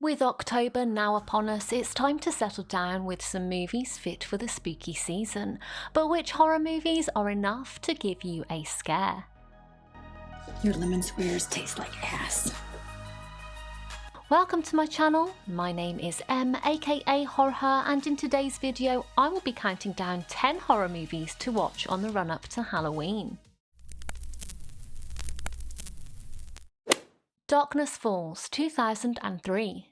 With October now upon us, it's time to settle down with some movies fit for the spooky season. But which horror movies are enough to give you a scare? Your lemon squares taste like ass. Welcome to my channel. My name is Em, aka Horror, and in today's video I will be counting down 10 horror movies to watch on the run up to Halloween. Darkness Falls, 2003.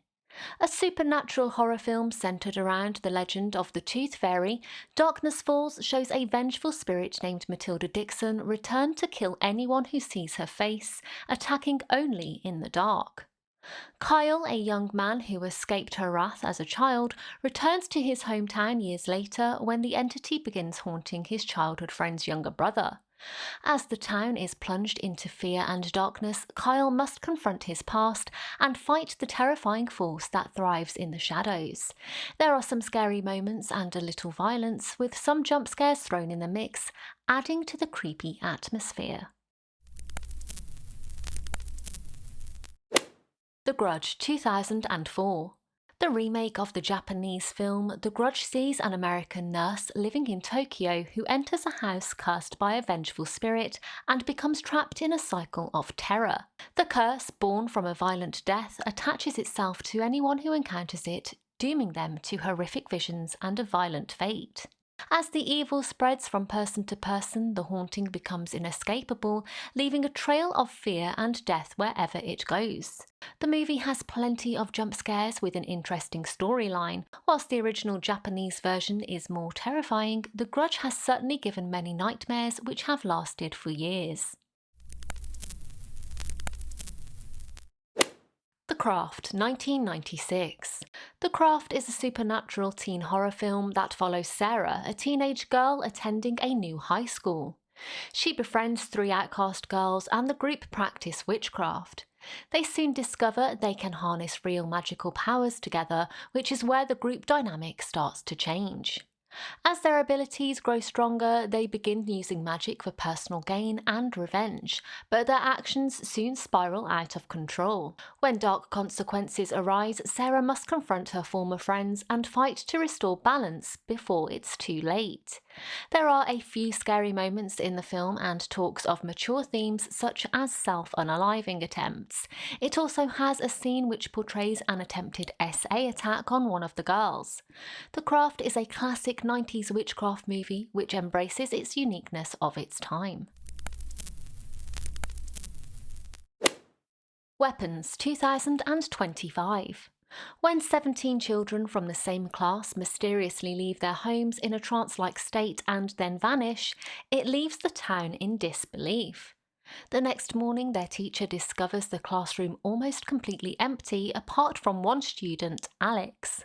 A supernatural horror film centred around the legend of the Tooth Fairy, Darkness Falls shows a vengeful spirit named Matilda Dixon return to kill anyone who sees her face, attacking only in the dark. Kyle, a young man who escaped her wrath as a child, returns to his hometown years later when the entity begins haunting his childhood friend's younger brother. As the town is plunged into fear and darkness, Kyle must confront his past and fight the terrifying force that thrives in the shadows. There are some scary moments and a little violence, with some jump scares thrown in the mix, adding to the creepy atmosphere. The Grudge, 2004. The remake of the Japanese film, The Grudge sees an American nurse living in Tokyo who enters a house cursed by a vengeful spirit and becomes trapped in a cycle of terror. The curse, born from a violent death, attaches itself to anyone who encounters it, dooming them to horrific visions and a violent fate. As the evil spreads from person to person, the haunting becomes inescapable, leaving a trail of fear and death wherever it goes. The movie has plenty of jump scares with an interesting storyline. Whilst the original Japanese version is more terrifying, The Grudge has certainly given many nightmares which have lasted for years. The Craft, 1996. The Craft is a supernatural teen horror film that follows Sarah, a teenage girl attending a new high school. She befriends 3 outcast girls and the group practice witchcraft. They soon discover they can harness real magical powers together, which is where the group dynamic starts to change. As their abilities grow stronger, they begin using magic for personal gain and revenge, but their actions soon spiral out of control. When dark consequences arise, Sarah must confront her former friends and fight to restore balance before it's too late. There are a few scary moments in the film and talks of mature themes such as self-unaliving attempts. It also has a scene which portrays an attempted SA attack on one of the girls. The Craft is a classic 90s witchcraft movie which embraces its uniqueness of its time. Weapons, 2025. When 17 children from the same class mysteriously leave their homes in a trance-like state and then vanish, it leaves the town in disbelief. The next morning, their teacher discovers the classroom almost completely empty apart from one student, Alex.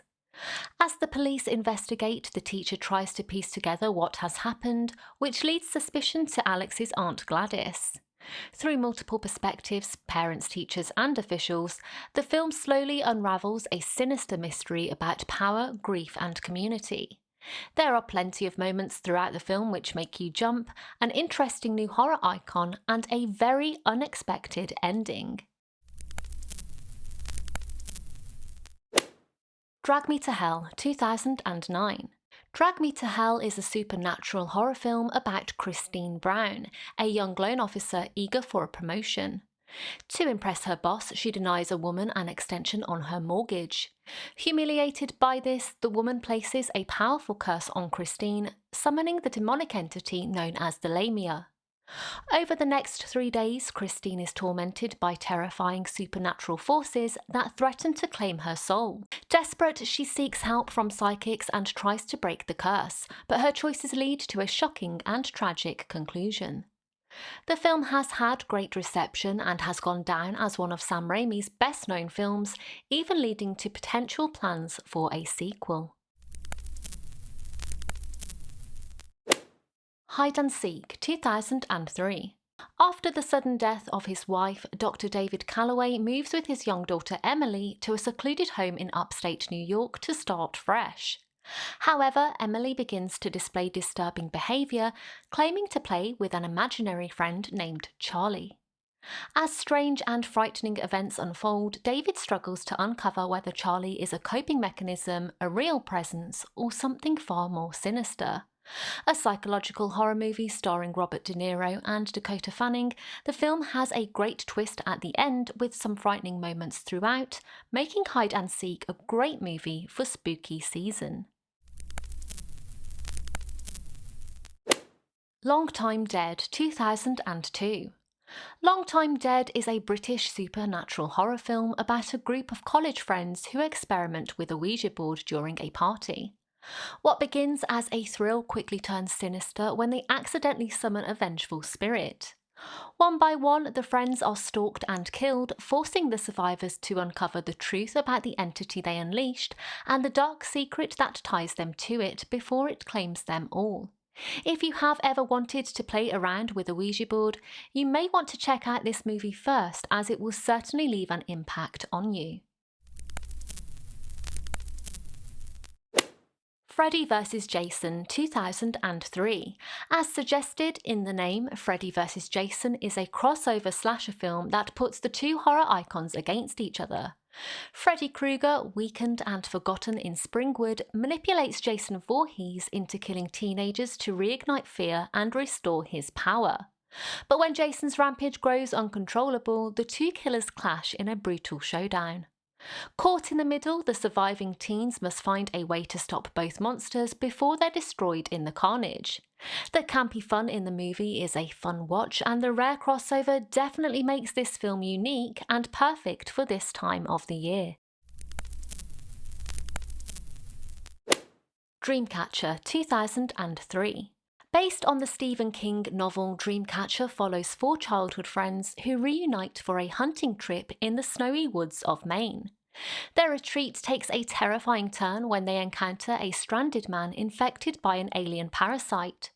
As the police investigate, the teacher tries to piece together what has happened, which leads suspicion to Alex's Aunt Gladys. Through multiple perspectives, parents, teachers and officials, the film slowly unravels a sinister mystery about power, grief and community. There are plenty of moments throughout the film which make you jump, an interesting new horror icon and a very unexpected ending. Drag Me to Hell, 2009. Drag Me to Hell is a supernatural horror film about Christine Brown, a young loan officer eager for a promotion. To impress her boss, she denies a woman an extension on her mortgage. Humiliated by this, the woman places a powerful curse on Christine, summoning the demonic entity known as the Lamia. Over the next 3 days, Christine is tormented by terrifying supernatural forces that threaten to claim her soul. Desperate, she seeks help from psychics and tries to break the curse, but her choices lead to a shocking and tragic conclusion. The film has had great reception and has gone down as one of Sam Raimi's best-known films, even leading to potential plans for a sequel. Hide and Seek, 2003. After the sudden death of his wife, Dr. David Calloway moves with his young daughter Emily to a secluded home in upstate New York to start fresh. However, Emily begins to display disturbing behaviour, claiming to play with an imaginary friend named Charlie. As strange and frightening events unfold, David struggles to uncover whether Charlie is a coping mechanism, a real presence, or something far more sinister. A psychological horror movie starring Robert De Niro and Dakota Fanning, the film has a great twist at the end with some frightening moments throughout, making Hide and Seek a great movie for spooky season. Long Time Dead 2002. Long Time Dead is a British supernatural horror film about a group of college friends who experiment with a Ouija board during a party. What begins as a thrill quickly turns sinister when they accidentally summon a vengeful spirit. One by one, the friends are stalked and killed, forcing the survivors to uncover the truth about the entity they unleashed and the dark secret that ties them to it before it claims them all. If you have ever wanted to play around with a Ouija board, you may want to check out this movie first, as it will certainly leave an impact on you. Freddy Vs Jason 2003. As suggested in the name, Freddy vs Jason is a crossover slasher film that puts the two horror icons against each other. Freddy Krueger, weakened and forgotten in Springwood, manipulates Jason Voorhees into killing teenagers to reignite fear and restore his power. But when Jason's rampage grows uncontrollable, the two killers clash in a brutal showdown. Caught in the middle, the surviving teens must find a way to stop both monsters before they're destroyed in the carnage. The campy fun in the movie is a fun watch, and the rare crossover definitely makes this film unique and perfect for this time of the year. Dreamcatcher 2003. Based on the Stephen King novel, Dreamcatcher follows four childhood friends who reunite for a hunting trip in the snowy woods of Maine. Their retreat takes a terrifying turn when they encounter a stranded man infected by an alien parasite.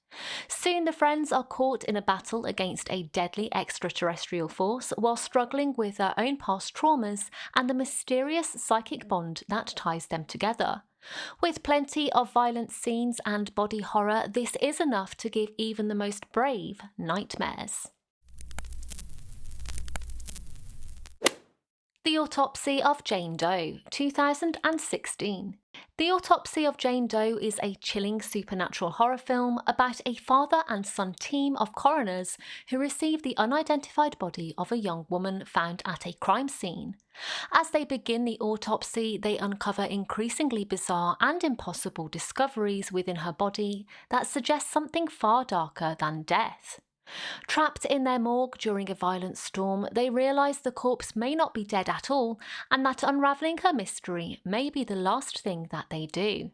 Soon the friends are caught in a battle against a deadly extraterrestrial force while struggling with their own past traumas and the mysterious psychic bond that ties them together. With plenty of violent scenes and body horror, this is enough to give even the most brave nightmares. The Autopsy of Jane Doe 2016. The Autopsy of Jane Doe is a chilling supernatural horror film about a father and son team of coroners who receive the unidentified body of a young woman found at a crime scene. As they begin the autopsy, they uncover increasingly bizarre and impossible discoveries within her body that suggest something far darker than death. Trapped in their morgue during a violent storm, they realise the corpse may not be dead at all, and that unravelling her mystery may be the last thing that they do.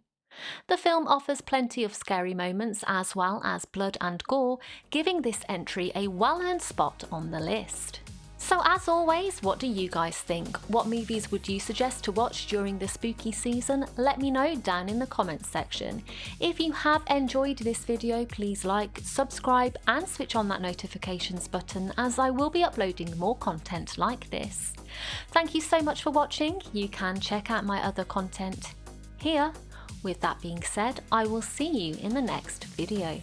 The film offers plenty of scary moments as well as blood and gore, giving this entry a well-earned spot on the list. So as always, what do you guys think? What movies would you suggest to watch during the spooky season? Let me know down in the comments section. If you have enjoyed this video, please like, subscribe and switch on that notifications button, as I will be uploading more content like this. Thank you so much for watching. You can check out my other content here. With that being said, I will see you in the next video.